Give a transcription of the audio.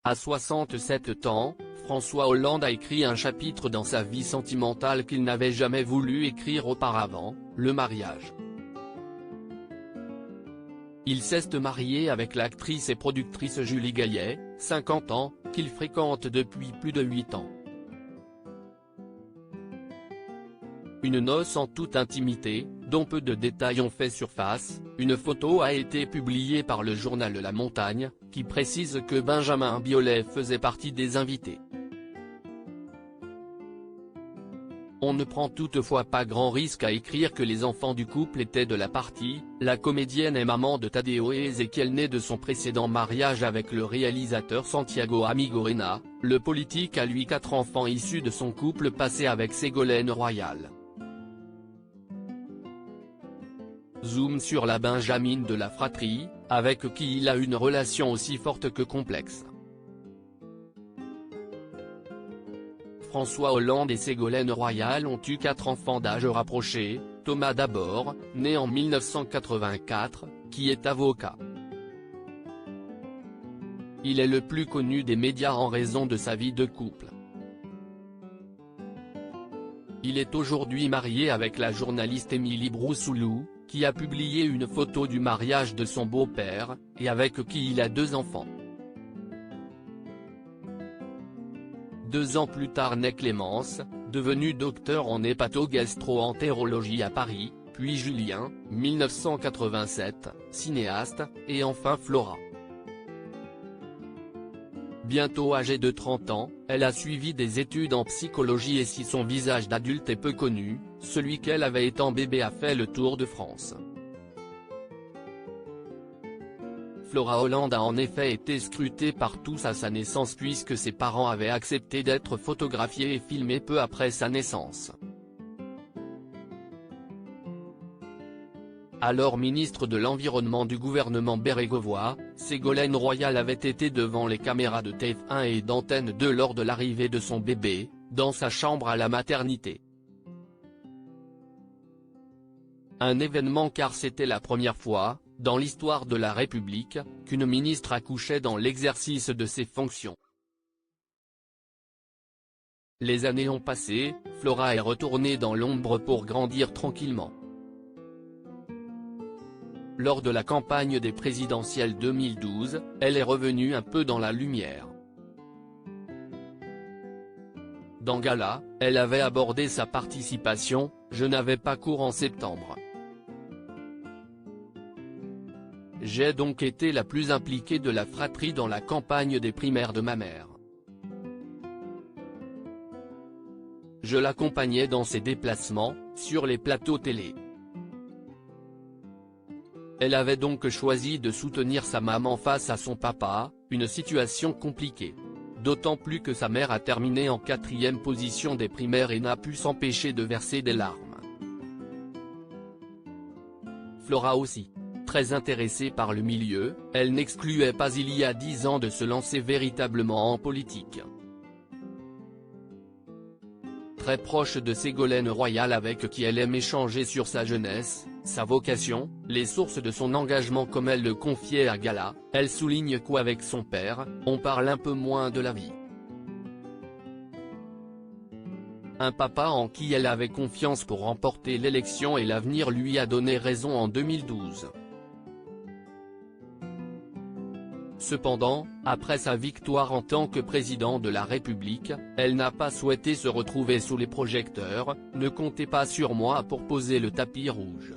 À 67 ans, François Hollande a écrit un chapitre dans sa vie sentimentale qu'il n'avait jamais voulu écrire auparavant, le mariage. Il s'est marié avec l'actrice et productrice Julie Gaillet, 50 ans, qu'il fréquente depuis plus de 8 ans. Une noce en toute intimité, dont peu de détails ont fait surface, une photo a été publiée par le journal La Montagne, qui précise que Benjamin Biolay faisait partie des invités. On ne prend toutefois pas grand risque à écrire que les enfants du couple étaient de la partie. La comédienne est maman de Tadeo et Ezequiel, né de son précédent mariage avec le réalisateur Santiago Amigorena. Le politique a lui 4 enfants issus de son couple passé avec Ségolène Royal. Zoom sur la Benjamine de la fratrie, avec qui il a une relation aussi forte que complexe. François Hollande et Ségolène Royal ont eu 4 enfants d'âge rapproché, Thomas d'abord, né en 1984, qui est avocat. Il est le plus connu des médias en raison de sa vie de couple. Il est aujourd'hui marié avec la journaliste Émilie Broussoulou, qui a publié une photo du mariage de son beau-père, et avec qui il a 2 enfants. 2 ans plus tard naît Clémence, devenu docteur en hépato-gastro-entérologie à Paris, puis Julien, 1987, cinéaste, et enfin Flora. Bientôt âgée de 30 ans, elle a suivi des études en psychologie et si son visage d'adulte est peu connu, celui qu'elle avait étant bébé a fait le tour de France. Flora Hollande a en effet été scrutée par tous à sa naissance puisque ses parents avaient accepté d'être photographiés et filmés peu après sa naissance. Alors ministre de l'Environnement du gouvernement Bérégovoy, Ségolène Royal avait été devant les caméras de TF1 et d'Antenne 2 lors de l'arrivée de son bébé, dans sa chambre à la maternité. Un événement car c'était la première fois, dans l'histoire de la République, qu'une ministre accouchait dans l'exercice de ses fonctions. Les années ont passé, Flora est retournée dans l'ombre pour grandir tranquillement. Lors de la campagne des présidentielles 2012, elle est revenue un peu dans la lumière. Dans Gala, elle avait abordé sa participation, « Je n'avais pas cours en septembre. J'ai donc été la plus impliquée de la fratrie dans la campagne des primaires de ma mère. Je l'accompagnais dans ses déplacements, sur les plateaux télé. Elle avait donc choisi de soutenir sa maman face à son papa, une situation compliquée. D'autant plus que sa mère a terminé en 4e position des primaires et n'a pu s'empêcher de verser des larmes. Flora aussi. Très intéressée par le milieu, elle n'excluait pas il y a 10 ans de se lancer véritablement en politique. Très proche de Ségolène Royal avec qui elle aime échanger sur sa jeunesse, sa vocation, les sources de son engagement comme elle le confiait à Gala, elle souligne qu'avec son père, on parle un peu moins de la vie. Un papa en qui elle avait confiance pour remporter l'élection et l'avenir lui a donné raison en 2012. Cependant, après sa victoire en tant que président de la République, elle n'a pas souhaité se retrouver sous les projecteurs, « Ne comptez pas sur moi pour poser le tapis rouge.